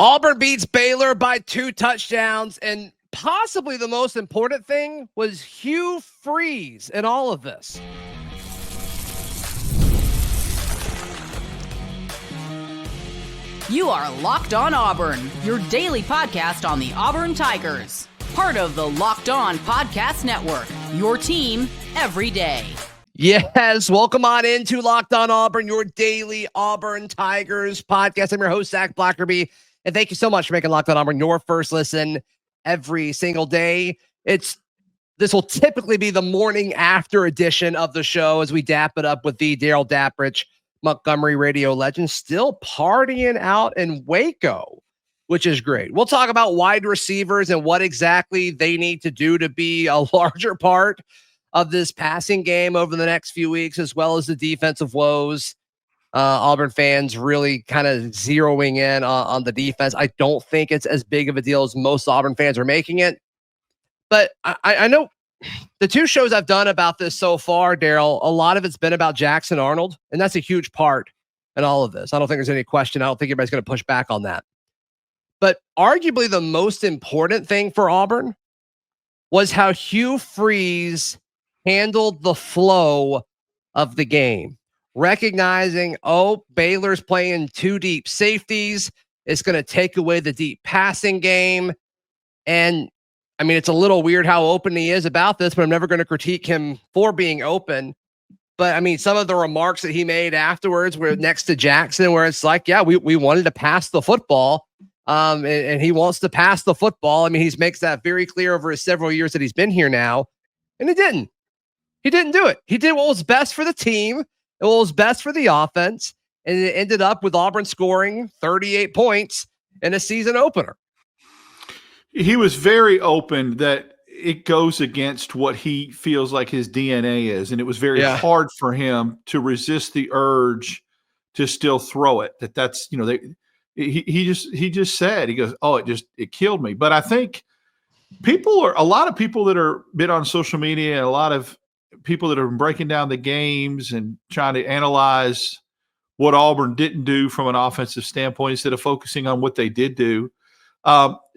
Auburn beats Baylor by 2 touchdowns, and possibly the most important thing was Hugh Freeze in all of this. You are Locked On Auburn, your daily podcast on the Auburn Tigers. Part of the Locked On Podcast Network, your team every day. Yes, welcome on into Locked On Auburn, your daily Auburn Tigers podcast. I'm your host, Zac Blackerby, and thank you so much for making Locked On Auburn your first listen every single day. This will typically be the morning after edition of the show as we dap it up with the Darrell Dapprich, Montgomery radio legend, still partying out in Waco, which is great. We'll talk about wide receivers and what exactly they need to do to be a larger part of this passing game over the next few weeks, as well as the defensive woes. Auburn fans really kind of zeroing in on the defense. I don't think it's as big of a deal as most Auburn fans are making it. But I know the 2 shows I've done about this so far, Darrell, a lot of it's been about Jackson Arnold, and that's a huge part in all of this. I don't think there's any question. I don't think anybody's going to push back on that. But arguably the most important thing for Auburn was how Hugh Freeze handled the flow of the game, recognizing, Baylor's playing 2 deep safeties. It's going to take away the deep passing game. And I mean, it's a little weird how open he is about this, but I'm never going to critique him for being open. But I mean, some of the remarks that he made afterwards were next to Jackson, where it's like, yeah, we wanted to pass the football. And he wants to pass the football. I mean, he makes that very clear over his several years that he's been here now. And he didn't. He didn't do it. He did what was best for the team and what was best for the offense. And it ended up with Auburn scoring 38 points in a season opener. He was very open that it goes against what he feels like his DNA is. And it was very hard for him to resist the urge to still throw it. That's, he just said, he goes, it killed me. But I think a lot of people that are been on social media and a lot of people that are breaking down the games and trying to analyze what Auburn didn't do from an offensive standpoint instead of focusing on what they did do,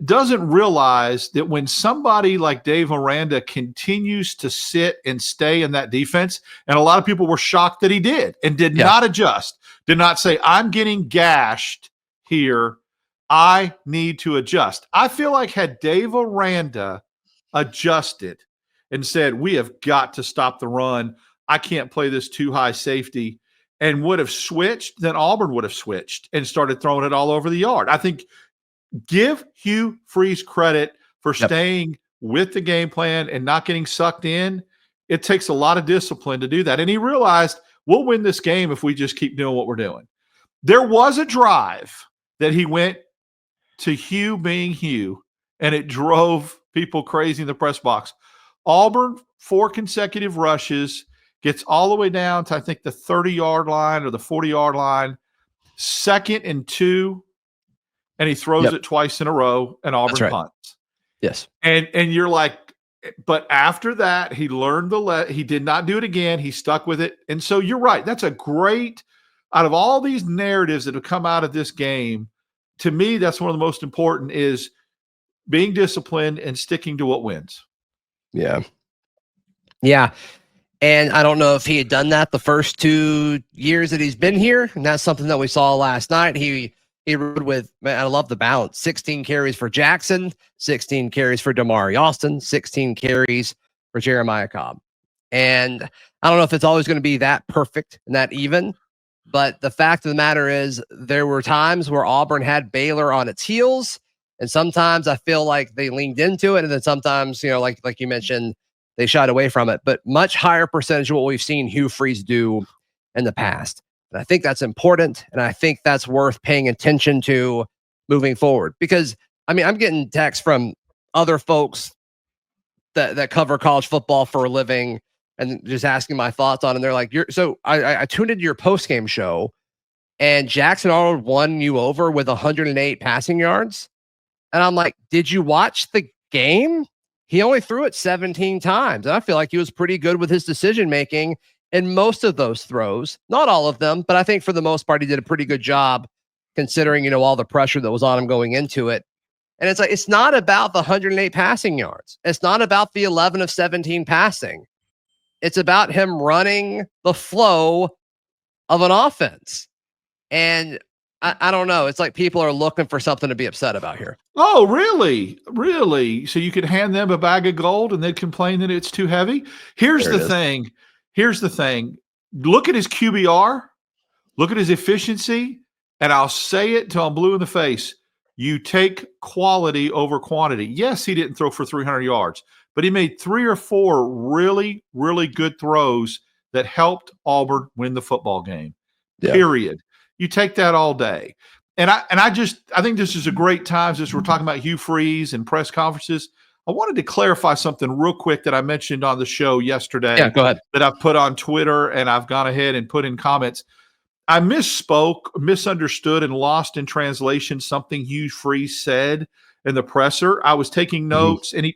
doesn't realize that when somebody like Dave Aranda continues to sit and stay in that defense, and a lot of people were shocked that he did and did not adjust, did not say, I'm getting gashed here, I need to adjust. I feel like had Dave Aranda adjusted and said, we have got to stop the run, I can't play this too high safety, and would have switched, then Auburn would have switched and started throwing it all over the yard. I think give Hugh Freeze credit for staying with the game plan and not getting sucked in. It takes a lot of discipline to do that. And he realized we'll win this game if we just keep doing what we're doing. There was a drive that he went to Hugh being Hugh, and it drove people crazy in the press box. Auburn, 4 consecutive rushes, gets all the way down to, I think, the 30-yard line or the 40-yard line, 2nd and 2, and he throws it twice in a row, and Auburn punts. Yes. And you're like, but after that, he learned he did not do it again. He stuck with it. And so you're right. That's a great, out of all these narratives that have come out of this game, to me, that's one of the most important is being disciplined and sticking to what wins. Yeah. Yeah. And I don't know if he had done that the first 2 years that he's been here. And that's something that we saw last night. He rode with, man, I love the balance. 16 carries for Jackson, 16 carries for Damari Austin, 16 carries for Jeremiah Cobb. And I don't know if it's always going to be that perfect and that even, but the fact of the matter is there were times where Auburn had Baylor on its heels. And sometimes I feel like they leaned into it. And then sometimes, like you mentioned, they shied away from it, but much higher percentage of what we've seen Hugh Freeze do in the past. And I think that's important. And I think that's worth paying attention to moving forward, because I mean, I'm getting texts from other folks that cover college football for a living and just asking my thoughts on it. And they're like, I tuned into your post-game show and Jackson Arnold won you over with 108 passing yards. And I'm like, did you watch the game? He only threw it 17 times. And I feel like he was pretty good with his decision-making in most of those throws. Not all of them, but I think for the most part, he did a pretty good job considering, all the pressure that was on him going into it. And it's like, it's not about the 108 passing yards. It's not about the 11 of 17 passing. It's about him running the flow of an offense. And I don't know. It's like people are looking for something to be upset about here. Oh, really? Really? So you could hand them a bag of gold and they'd complain that it's too heavy? Here's the thing. Look at his QBR. Look at his efficiency. And I'll say it till I'm blue in the face. You take quality over quantity. Yes, he didn't throw for 300 yards, but he made 3 or 4 really, really good throws that helped Auburn win the football game. Yeah. Period. You take that all day. And I think this is a great time since we're talking about Hugh Freeze and press conferences. I wanted to clarify something real quick that I mentioned on the show yesterday. Yeah, go ahead. That I've put on Twitter and I've gone ahead and put in comments. I misspoke, misunderstood, and lost in translation something Hugh Freeze said in the presser. I was taking notes, and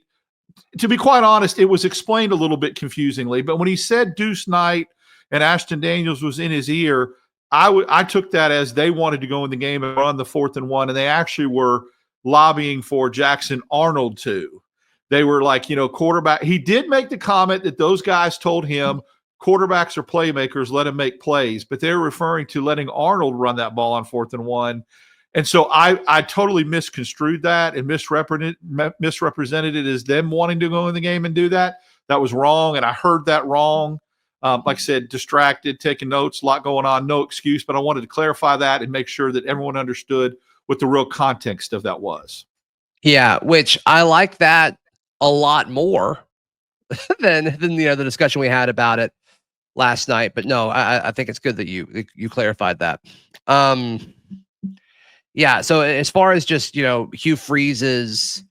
to be quite honest, it was explained a little bit confusingly. But when he said Deuce Knight and Ashton Daniels was in his ear, I took that as they wanted to go in the game and run the 4th and 1, and they actually were lobbying for Jackson Arnold too. They were like, quarterback. He did make the comment that those guys told him, quarterbacks are playmakers, let him make plays. But they're referring to letting Arnold run that ball on 4th and 1. And so I totally misconstrued that and misrepresented it as them wanting to go in the game and do that. That was wrong, and I heard that wrong. Like I said, distracted, taking notes, a lot going on, no excuse. But I wanted to clarify that and make sure that everyone understood what the real context of that was. Yeah, which I like that a lot more than the discussion we had about it last night. But no, I think it's good that you clarified that. Yeah. So as far as just Hugh Freeze's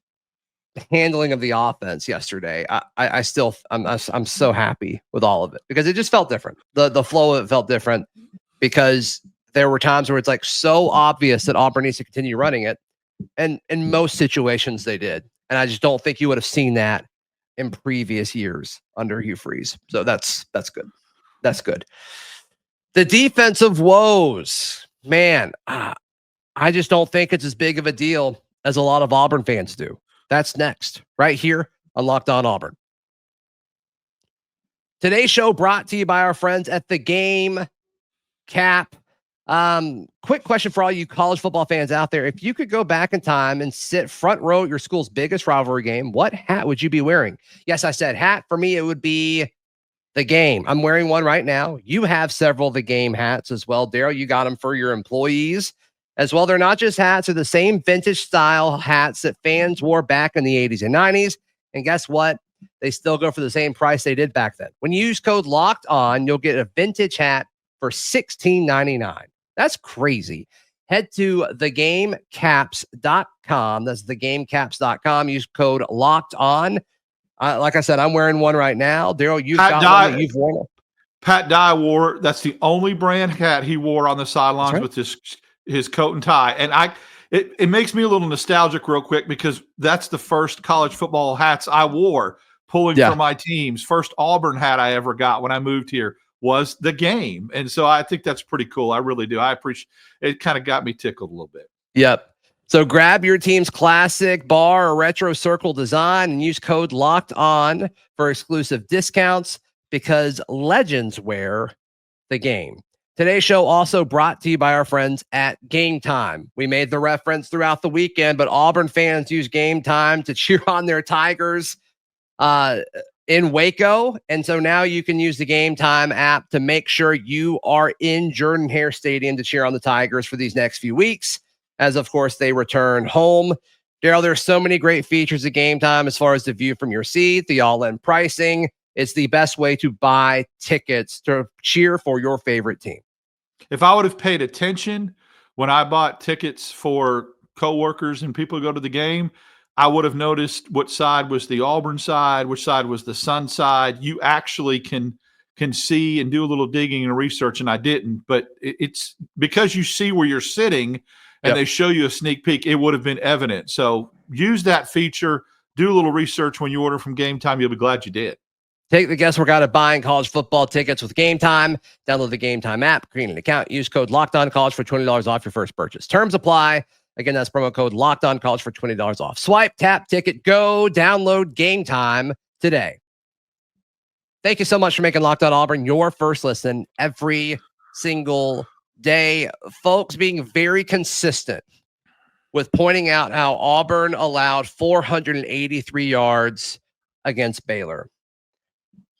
handling of the offense yesterday, I'm so happy with all of it because it just felt different. The flow of it felt different because there were times where it's like so obvious that Auburn needs to continue running it, and in most situations they did. And I just don't think you would have seen that in previous years under Hugh Freeze. So that's good. That's good. The defensive woes, man, I just don't think it's as big of a deal as a lot of Auburn fans do. That's next, right here on Locked On Auburn. Today's show brought to you by our friends at The Game Cap. Quick question for all you college football fans out there. If you could go back in time and sit front row at your school's biggest rivalry game, what hat would you be wearing? Yes, I said hat. For me, it would be The Game. I'm wearing one right now. You have several The Game hats as well. Darrell, you got them for your employees as well. They're not just hats. They're the same vintage style hats that fans wore back in the 80s and 90s. And guess what? They still go for the same price they did back then. When you use code Locked On, you'll get a vintage hat for $16.99. That's crazy. Head to thegamecaps.com. That's thegamecaps.com. Use code Locked On. Like I said, I'm wearing one right now. Darrell, you've got one that you've worn. Pat Dye wore. That's the only brand hat he wore on the sidelines with his coat and tie. And it makes me a little nostalgic real quick because that's the first college football hats I wore pulling for my teams. First Auburn hat I ever got when I moved here was The Game. And so I think that's pretty cool. I really do. I appreciate it. Kind of got me tickled a little bit. Yep. So grab your team's classic bar or retro circle design and use code Locked On for exclusive discounts because legends wear The Game. Today's show also brought to you by our friends at Game Time. We made the reference throughout the weekend, but Auburn fans use Game Time to cheer on their Tigers in Waco. And so now you can use the Game Time app to make sure you are in Jordan-Hare Stadium to cheer on the Tigers for these next few weeks, as of course they return home. Darrell, there's so many great features at Game Time as far as the view from your seat, the all-in pricing. It's the best way to buy tickets to cheer for your favorite team. If I would have paid attention when I bought tickets for coworkers and people who go to the game, I would have noticed what side was the Auburn side, which side was the Sun side. You actually can see and do a little digging and research, and I didn't. But it's because you see where you're sitting and they show you a sneak peek, it would have been evident. So use that feature, do a little research when you order from Game Time. You'll be glad you did. Take the guesswork out of buying college football tickets with Game Time. Download the Game Time app, create an account, use code LOCKEDONCollege for $20 off your first purchase. Terms apply. Again, that's promo code LOCKEDONCollege for $20 off. Swipe, tap, ticket, go. Download Game Time today. Thank you so much for making Locked On Auburn your first listen every single day. Folks, being very consistent with pointing out how Auburn allowed 483 yards against Baylor.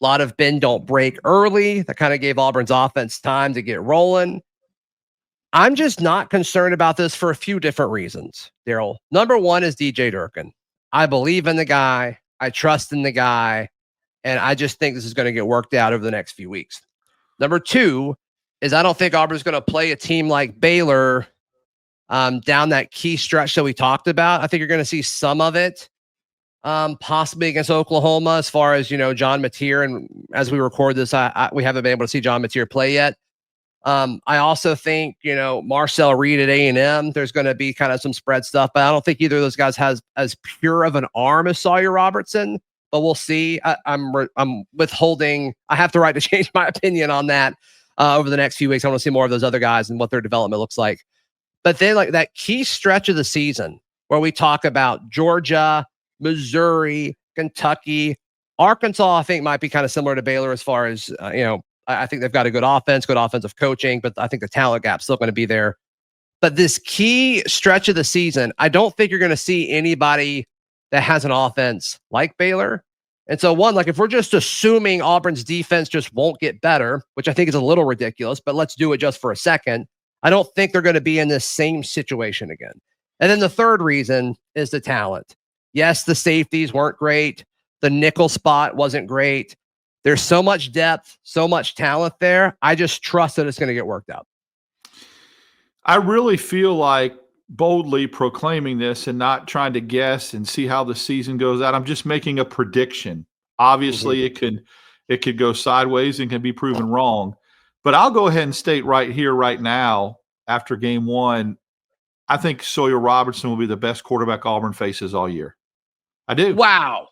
A lot of bend don't break early. That kind of gave Auburn's offense time to get rolling. I'm just not concerned about this for a few different reasons, Darrell. Number one is DJ Durkin. I believe in the guy. I trust in the guy. And I just think this is going to get worked out over the next few weeks. Number two is I don't think Auburn's going to play a team like Baylor down that key stretch that we talked about. I think you're going to see some of it. Possibly against Oklahoma, as far as, John Mateer. And as we record this, we haven't been able to see John Mateer play yet. I also think, Marcel Reed at A&M, there's going to be kind of some spread stuff, but I don't think either of those guys has as pure of an arm as Sawyer Robertson, but we'll see. I'm withholding. I have the right to change my opinion on that over the next few weeks. I want to see more of those other guys and what their development looks like. But then like that key stretch of the season where we talk about Georgia, Missouri, Kentucky, Arkansas, I think might be kind of similar to Baylor as far as, I think they've got a good offense, good offensive coaching, but I think the talent gap's still going to be there. But this key stretch of the season, I don't think you're going to see anybody that has an offense like Baylor. And so one, like if we're just assuming Auburn's defense just won't get better, which I think is a little ridiculous, but let's do it just for a second. I don't think they're going to be in this same situation again. And then the third reason is the talent. Yes, the safeties weren't great. The nickel spot wasn't great. There's so much depth, so much talent there. I just trust that it's going to get worked out. I really feel like boldly proclaiming this and not trying to guess and see how the season goes out. I'm just making a prediction. Obviously, it could go sideways and can be proven wrong. But I'll go ahead and state right here, right now, after game one, I think Sawyer Robertson will be the best quarterback Auburn faces all year. I do. Wow.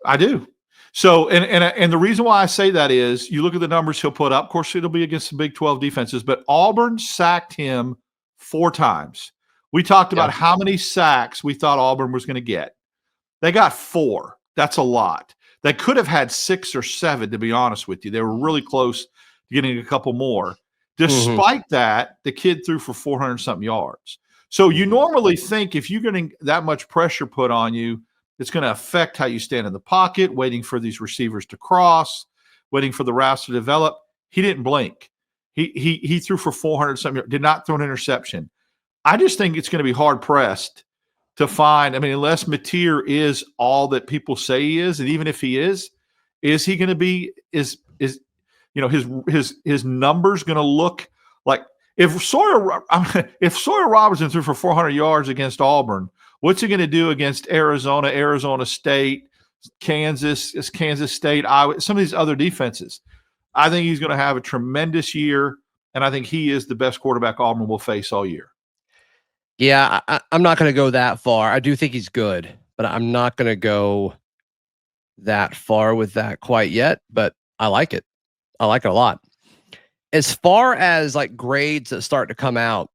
I do. So, and the reason why I say that is you look at the numbers he'll put up. Of course, it'll be against the Big 12 defenses, but Auburn sacked him 4 times. We talked about how many sacks we thought Auburn was going to get. They got 4. That's a lot. They could have had 6 or 7, to be honest with you. They were really close to getting a couple more. Despite that, the kid threw for 400-something yards. So you normally think if you're getting that much pressure put on you, it's going to affect how you stand in the pocket, waiting for these receivers to cross, waiting for the routes to develop. He didn't blink. He threw for 400-something yards, did not throw an interception. I just think it's going to be hard-pressed to find, unless Mateer is all that people say he is, and even if he is he going to be, his numbers going to look like, if Sawyer Robertson threw for 400 yards against Auburn, what's he going to do against Arizona, Arizona State, Kansas State, Iowa, some of these other defenses? I think he's going to have a tremendous year, and I think he is the best quarterback Auburn will face all year. Yeah, I'm not going to go that far. I do think he's good, but I'm not going to go that far with that quite yet, but I like it. I like it a lot. As far as like grades that start to come out,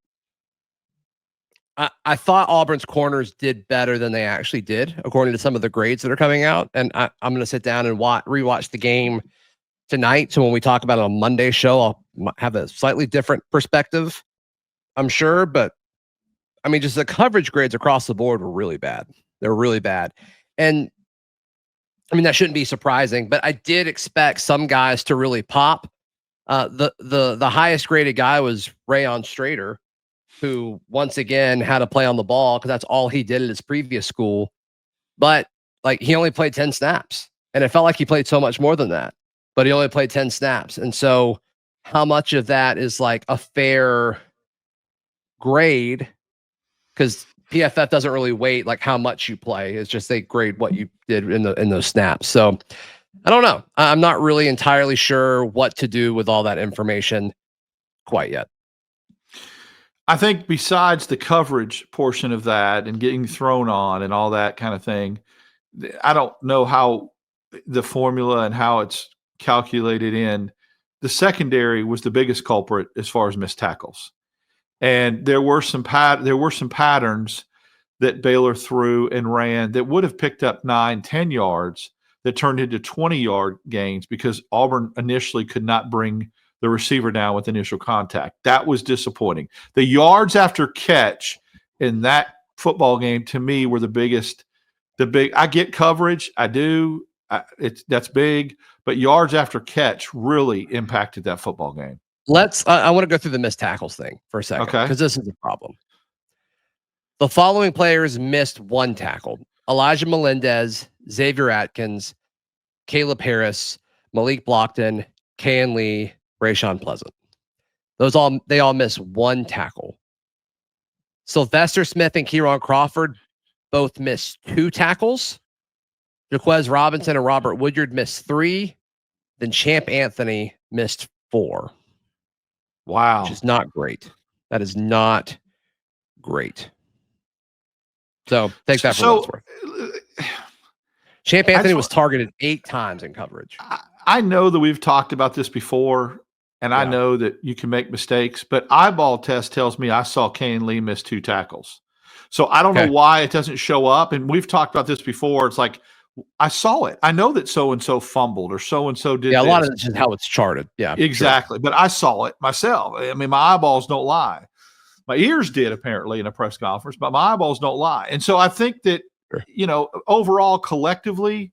I thought Auburn's corners did better than they actually did, according to some of the grades that are coming out. And I'm going to sit down and rewatch the game tonight. So when we talk about it on Monday's show, I'll have a slightly different perspective, I'm sure. But just the coverage grades across the board were really bad. They were really bad. And that shouldn't be surprising, but I did expect some guys to really pop. The highest graded guy was Rayon Strader, who once again had to play on the ball because that's all he did at his previous school. But he only played 10 snaps, and it felt like he played so much more than that, but he only played 10 snaps. And so how much of that is like a fair grade? Because PFF doesn't really weight like how much you play. It's just they grade what you did in those snaps. So I don't know. I'm not really entirely sure what to do with all that information quite yet. I think besides the coverage portion of that and getting thrown on and all that kind of thing, I don't know how the formula and how it's calculated in, the secondary was the biggest culprit as far as missed tackles. And there were some patterns that Baylor threw and ran that would have picked up 9-10 yards that turned into 20-yard gains because Auburn initially could not bring the receiver down with initial contact. That was disappointing. The yards after catch in that football game, to me, were the biggest. I get coverage. I do. That's big. But yards after catch really impacted that football game. I want to go through the missed tackles thing for a second. Okay. Because this is a problem. The following players missed one tackle: Elijah Melendez, Xavier Atkins, Caleb Harris, Malik Blockton, Kayan Lee, Rayshawn Pleasant. They all missed one tackle. Sylvester Smith and Kieron Crawford both missed 2 tackles. Jaquez Robinson and Robert Woodyard missed 3. Then Champ Anthony missed 4. Wow. Which is not great. That is not great. So take that for what it's worth. Champ Anthony was targeted 8 times in coverage. I know that we've talked about this before, and I know that you can make mistakes, but eyeball test tells me I saw Kayan Lee miss 2 tackles. So I don't know why it doesn't show up. And we've talked about this before. It's like, I saw it. I know that so-and-so fumbled or so-and-so did a lot of it's just how it's charted. Yeah, exactly. Sure. But I saw it myself. I mean, my eyeballs don't lie. My ears did apparently in a press conference, but my eyeballs don't lie. And so I think that, overall collectively,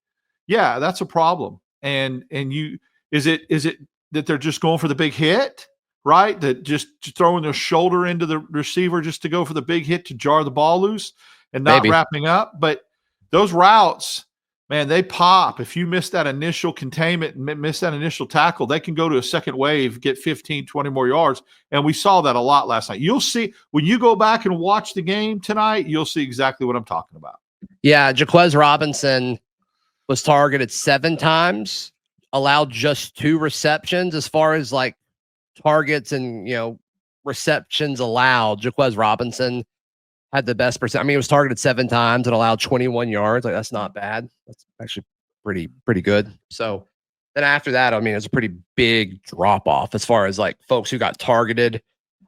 that's a problem. And is it that they're just going for the big hit, right? That just throwing their shoulder into the receiver just to go for the big hit to jar the ball loose and not wrapping up. But those routes, man, they pop. If you miss that initial containment and miss that initial tackle, they can go to a second wave, get 15, 20 more yards. And we saw that a lot last night. You'll see when you go back and watch the game tonight, you'll see exactly what I'm talking about. Yeah, Jaquez Robinson was targeted 7 times, allowed just 2 receptions as far as like targets and, receptions allowed. Jaquez Robinson had the best percent. I mean, he was targeted 7 times and allowed 21 yards. Like, that's not bad. That's actually pretty good. So then after that, I mean, it's a pretty big drop off as far as like folks who got targeted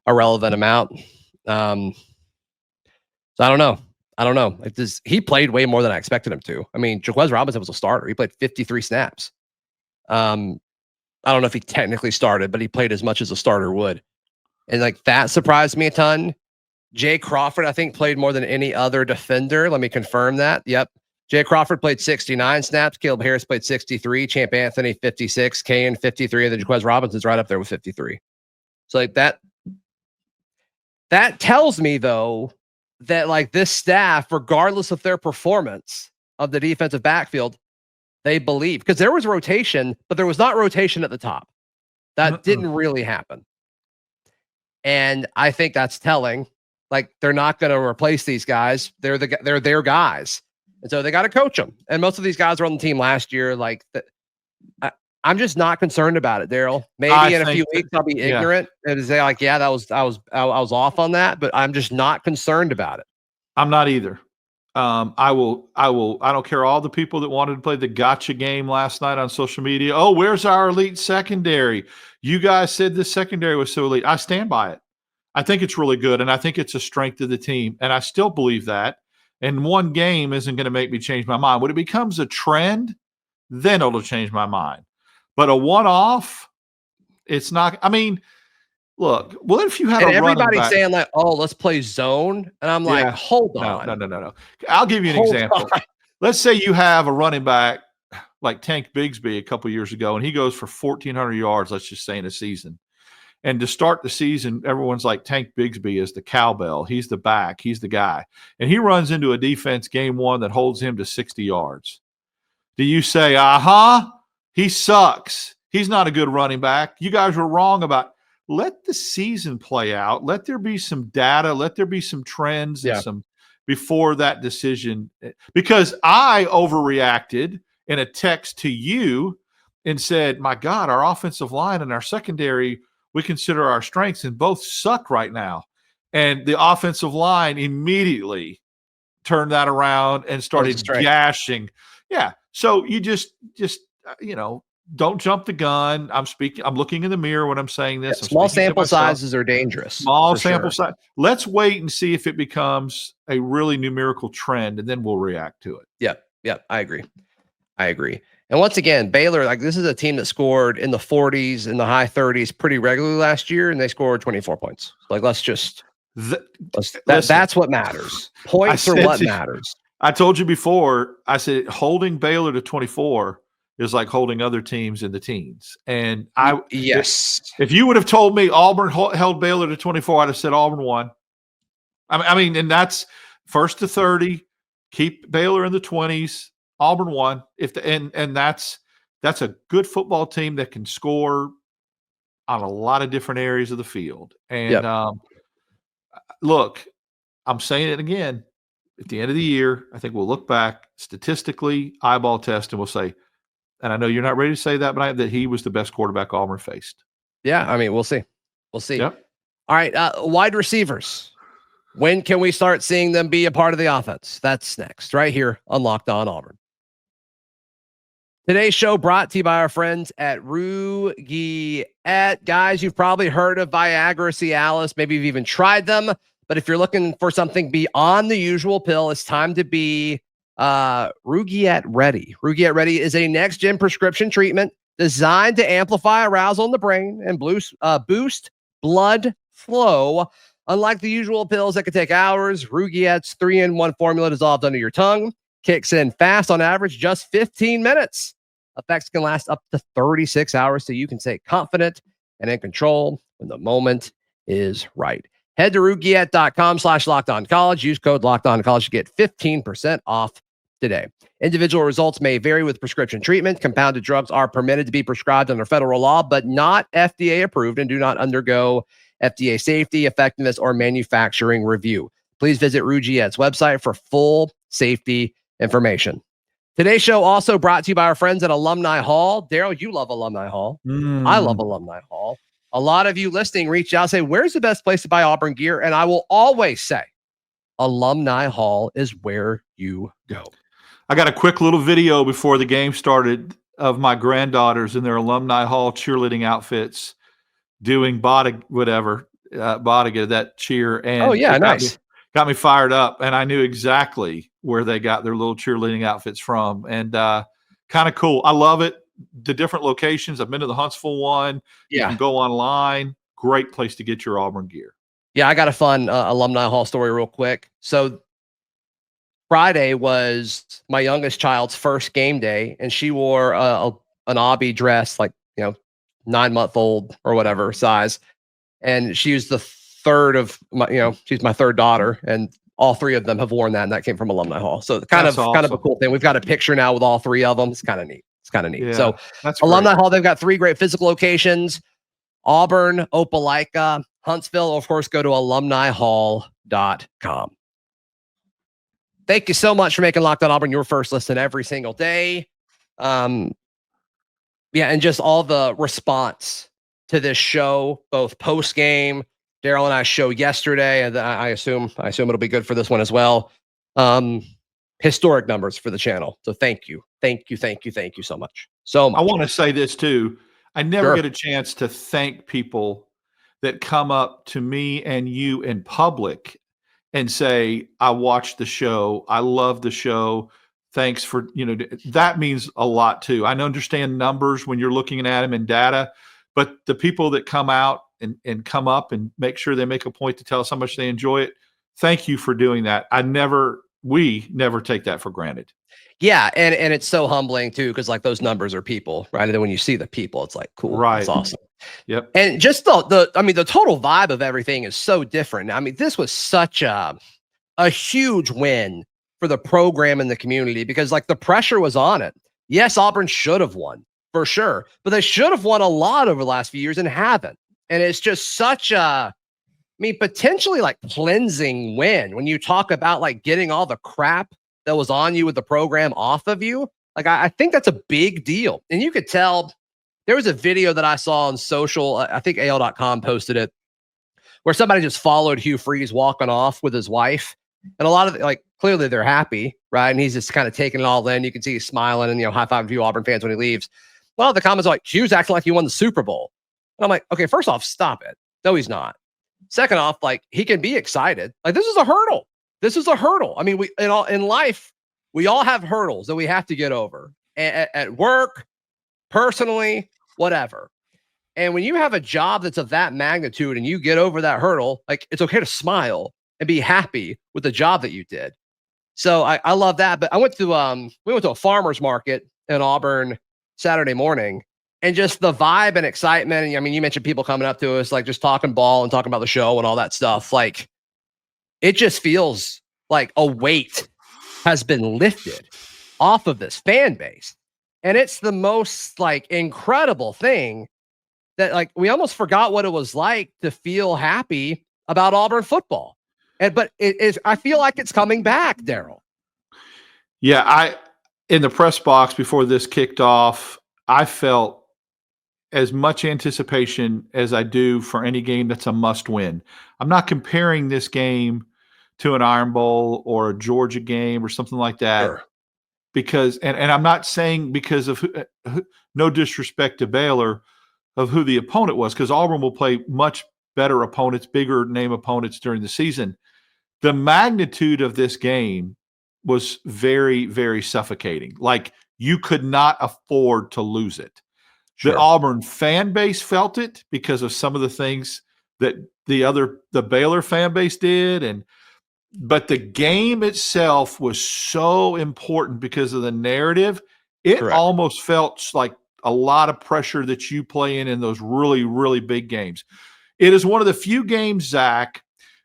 a relevant amount. So I don't know. He played way more than I expected him to. I mean, Jaquez Robinson was a starter. He played 53 snaps. I don't know if he technically started, but he played as much as a starter would. And like that surprised me a ton. Jay Crawford, I think, played more than any other defender. Let me confirm that. Yep. Jay Crawford played 69 snaps. Caleb Harris played 63. Champ Anthony, 56. Kayan, 53. And then Jaquez Robinson's right up there with 53. So like that tells me, though, that like this staff, regardless of their performance of the defensive backfield, they believe, because there was rotation, but there was not rotation at the top. That didn't really happen. And I think that's telling. Like, they're not going to replace these guys. They're their guys. And so they got to coach them. And most of these guys were on the team last year. Like, I'm just not concerned about it, Darrell. Maybe in a few weeks I'll be ignorant and say like, I was off on that, but I'm just not concerned about it. I'm not either. I don't care all the people that wanted to play the gotcha game last night on social media. Oh, where's our elite secondary? You guys said this secondary was so elite. I stand by it. I think it's really good, and I think it's a strength of the team, and I still believe that. And one game isn't going to make me change my mind. When it becomes a trend, then it'll change my mind. But a one-off, it's not. I mean, look. Well, if you have everybody saying like, "Oh, let's play zone," and I'm like, "Hold on, no. I'll give you an example. Let's say you have a running back like Tank Bigsby a couple years ago, and he goes for 1,400 yards. Let's just say in a season. And to start the season, everyone's like, Tank Bigsby is the cowbell. He's the back. He's the guy. And he runs into a defense game 1 that holds him to 60 yards. Do you say, he sucks. He's not a good running back. You guys were wrong about – let the season play out. Let there be some data. Let there be some trends and some before that decision. Because I overreacted in a text to you and said, my God, our offensive line and our secondary – we consider our strengths, and both suck right now. And the offensive line immediately turned that around and started gashing. Yeah. So you just don't jump the gun. I'm looking in the mirror when I'm saying this. Yeah, small sample sizes are dangerous. Small sample size. Let's wait and see if it becomes a really numerical trend, and then we'll react to it. Yep. I agree. And once again, Baylor, like, this is a team that scored in the 40s and the high 30s pretty regularly last year, and they scored 24 points. Like, that's what matters. Points are what matters. I told you before, I said holding Baylor to 24 is like holding other teams in the teens. And if you would have told me Auburn held Baylor to 24, I'd have said Auburn won. I mean, and that's first to 30, keep Baylor in the 20s. Auburn won. And that's a good football team that can score on a lot of different areas of the field. And look, I'm saying it again. At the end of the year, I think we'll look back statistically, eyeball test, and we'll say, and I know you're not ready to say that, but that he was the best quarterback Auburn faced. Yeah, I mean, we'll see. Yep. All right, wide receivers. When can we start seeing them be a part of the offense? That's next, right here on Locked On Auburn. Today's show brought to you by our friends at Rugiet. Guys, you've probably heard of Viagra, Cialis. Maybe you've even tried them. But if you're looking for something beyond the usual pill, it's time to be Rugiet Ready. Rugiet Ready is a next-gen prescription treatment designed to amplify arousal in the brain and boost blood flow. Unlike the usual pills that could take hours, Rugiet's 3-in-1 formula dissolved under your tongue kicks in fast, on average, just 15 minutes. Effects can last up to 36 hours, so you can stay confident and in control when the moment is right. Head to Rugiet.com/LockedOnCollege. Use code LockedOnCollege to get 15% off today. Individual results may vary with prescription treatment. Compounded drugs are permitted to be prescribed under federal law, but not FDA approved, and do not undergo FDA safety, effectiveness, or manufacturing review. Please visit Rugiet's website for full safety information. Today's show also brought to you by our friends at Alumni Hall. Darrell, you love Alumni Hall. I love Alumni Hall. A lot of you listening reached out and say, where's the best place to buy Auburn gear? And I will always say, Alumni Hall is where you go. I got a quick little video before the game started of my granddaughters in their Alumni Hall cheerleading outfits doing that cheer. And nice. Got me fired up, and I knew exactly where they got their little cheerleading outfits from. And kind of cool. I love it. The different locations. I've been to the Huntsville one. Yeah. You can go online. Great place to get your Auburn gear. Yeah, I got a fun Alumni Hall story real quick. So Friday was my youngest child's first game day, and she wore an Obby dress, like, 9-month-old or whatever size. And she was the third of my, she's my third daughter, and all three of them have worn that, and that came from Alumni Hall. So kind of a cool thing. We've got a picture now with all three of them. It's kind of neat. Yeah, so Alumni Hall, they've got 3 great physical locations: Auburn, Opelika, Huntsville. Of course, go to alumnihall.com. Thank you so much for making Locked On Auburn your first listen every single day. And just all the response to this show, both post game, Darrell and I show yesterday, and I assume it'll be good for this one as well. Historic numbers for the channel. So thank you so much. I want to say this too. I never get a chance to thank people that come up to me and you in public and say, I watched the show. I love the show. Thanks for, that means a lot too. I understand numbers when you're looking at them in data, but the people that come out and come up and make sure they make a point to tell us how much they enjoy it. Thank you for doing that. We never take that for granted. Yeah. And it's so humbling too, because like those numbers are people, right? And then when you see the people, it's like, cool. Right. It's awesome. Yep. And just the total vibe of everything is so different. I mean, this was such a huge win for the program and the community, because like the pressure was on it. Yes, Auburn should have won for sure, but they should have won a lot over the last few years and haven't. And it's just such potentially like cleansing win when you talk about like getting all the crap that was on you with the program off of you. Like, I think that's a big deal. And you could tell there was a video that I saw on social. I think AL.com posted it, where somebody just followed Hugh Freeze walking off with his wife. And a lot of clearly they're happy, right? And he's just kind of taking it all in. You can see he's smiling and, high-fiving a few Auburn fans when he leaves. Well, the comments are like, Hugh's acting like he won the Super Bowl. And I'm like, okay, first off, stop it. No, he's not. Second off, like, he can be excited. Like, this is a hurdle. This is a hurdle. I mean, in life, we all have hurdles that we have to get over at work, personally, whatever. And when you have a job that's of that magnitude and you get over that hurdle, like, it's okay to smile and be happy with the job that you did. So I love that. But we went to a farmer's market in Auburn Saturday morning, and just the vibe and excitement. And I mean, you mentioned people coming up to us, like, just talking ball and talking about the show and all that stuff. Like, it just feels like a weight has been lifted off of this fan base. And it's the most, like, incredible thing that, like, we almost forgot what it was like to feel happy about Auburn football. But I feel like it's coming back, Darrell. Yeah, in the press box before this kicked off, I felt as much anticipation as I do for any game that's a must-win. I'm not comparing this game to an Iron Bowl or a Georgia game or something like that. Sure. Because, and I'm not saying because of no disrespect to Baylor of who the opponent was, because Auburn will play much better opponents, bigger name opponents during the season. The magnitude of this game was very, very suffocating. Like, you could not afford to lose it. Sure. The Auburn fan base felt it because of some of the things that the Baylor fan base did. But the game itself was so important because of the narrative. It Correct. Almost felt like a lot of pressure that you play in those really, really big games. It is one of the few games, Zach,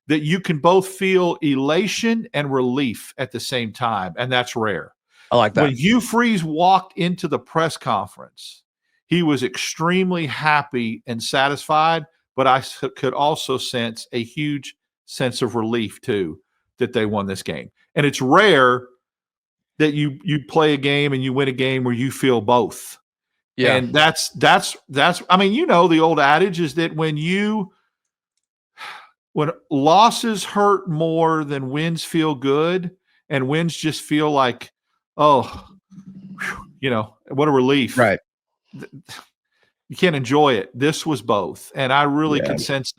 that you can both feel elation and relief at the same time, and that's rare. I like that. When Hugh Freeze walked into the press conference, he was extremely happy and satisfied, but I could also sense a huge sense of relief, too, that they won this game. And it's rare that you play a game and you win a game where you feel both. Yeah. And that's I mean, the old adage is that when losses hurt more than wins feel good, and wins just feel like, oh, what a relief. Right. You can't enjoy it. This was both. And I really can sense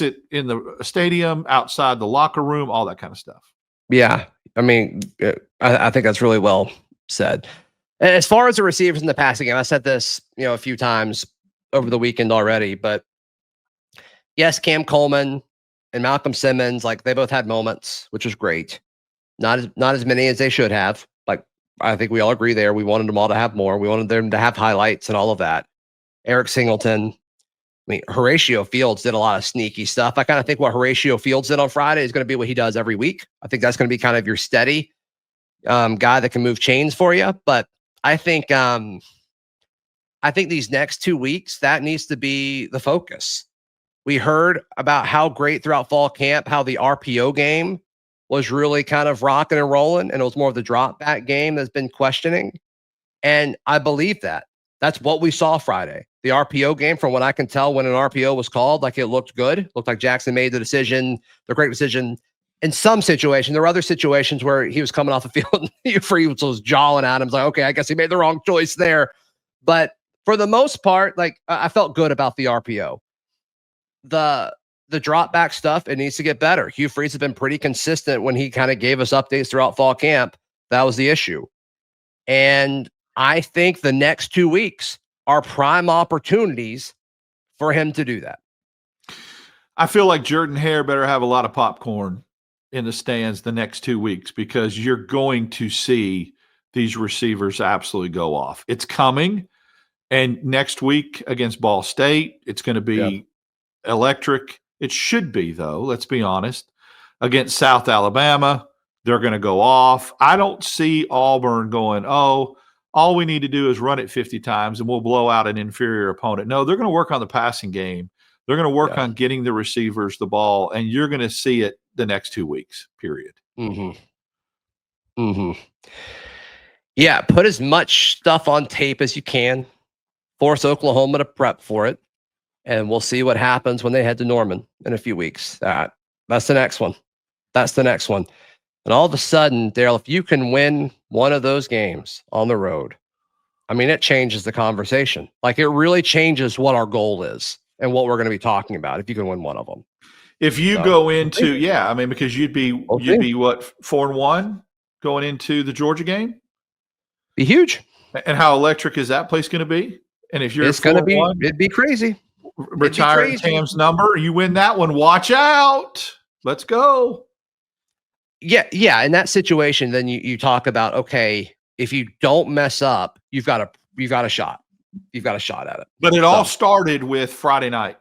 it in the stadium, outside the locker room, all that kind of stuff. Yeah. I mean, I think that's really well said. As far as the receivers in the passing game, I said this, a few times over the weekend already, but yes, Cam Coleman and Malcolm Simmons, like, they both had moments, which was great. Not as many as they should have. Like, I think we all agree there. We wanted them all to have more. We wanted them to have highlights and all of that. Eric Singleton. I mean, Horatio Fields did a lot of sneaky stuff. I kind of think what Horatio Fields did on Friday is going to be what he does every week. I think that's going to be kind of your steady guy that can move chains for you. But I think these next 2 weeks, that needs to be the focus. We heard about how great throughout fall camp, how the RPO game was really kind of rocking and rolling, and it was more of the drop back game that's been questioning. And I believe that. That's what we saw Friday. The RPO game, from what I can tell, when an RPO was called, like, it looked good. It looked like Jackson made the great decision in some situation. There were other situations where he was coming off the field and Hugh Freeze was jawing at him. Like, okay, I guess he made the wrong choice there. But for the most part, like, I felt good about the RPO. The drop back stuff, it needs to get better. Hugh Freeze has been pretty consistent when he kind of gave us updates throughout fall camp. That was the issue. And I think the next 2 weeks are prime opportunities for him to do that. I feel like Jordan-Hare better have a lot of popcorn in the stands the next 2 weeks, because you're going to see these receivers absolutely go off. It's coming. And next week against Ball State, it's going to be electric. It should be, though, let's be honest. Against South Alabama, they're going to go off. I don't see Auburn going, oh, all we need to do is run it 50 times and we'll blow out an inferior opponent. No, they're going to work on the passing game. They're going to work on getting the receivers the ball, and you're going to see it the next 2 weeks, period. Yeah, put as much stuff on tape as you can. Force Oklahoma to prep for it, and we'll see what happens when they head to Norman in a few weeks. That's the next one. And all of a sudden, Darrell, if you can win one of those games on the road, I mean, it changes the conversation. Like, it really changes what our goal is and what we're going to be talking about if you can win one of them. If you go into, I mean, because you'd be what, 4-1 going into the Georgia game? Be huge. And how electric is that place going to be? And if you're it's going to be, it'd be crazy. Retire Tam's number, you win that one. Watch out. Let's go. Yeah. In that situation, then you talk about, okay, if you don't mess up, you've got a shot. You've got a shot at it. But it all started with Friday night.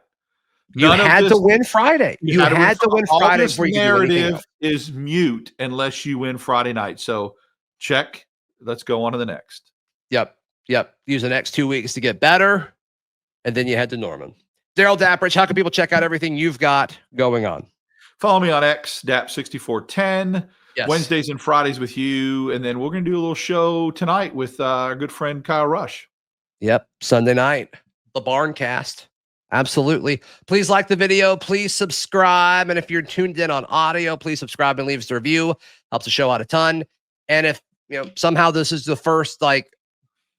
You had to win Friday. You had to win Friday before you could do anything else. Narrative is mute unless you win Friday night. So check. Let's go on to the next. Yep. Use the next 2 weeks to get better. And then you head to Norman. Darrell Dapprich, how can people check out everything you've got going on? Follow me on X, Dap6410. Yes. Wednesdays and Fridays with you. And then we're going to do a little show tonight with our good friend Kyle Rush. Yep. Sunday night, the Barncast. Absolutely. Please like the video. Please subscribe. And if you're tuned in on audio, please subscribe and leave us a review. Helps the show out a ton. And if somehow this is the first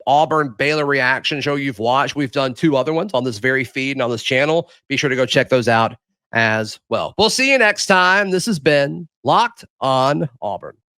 Auburn Baylor reaction show you've watched, we've done 2 other ones on this very feed and on this channel. Be sure to go check those out as well. We'll see you next time. This has been Locked on Auburn.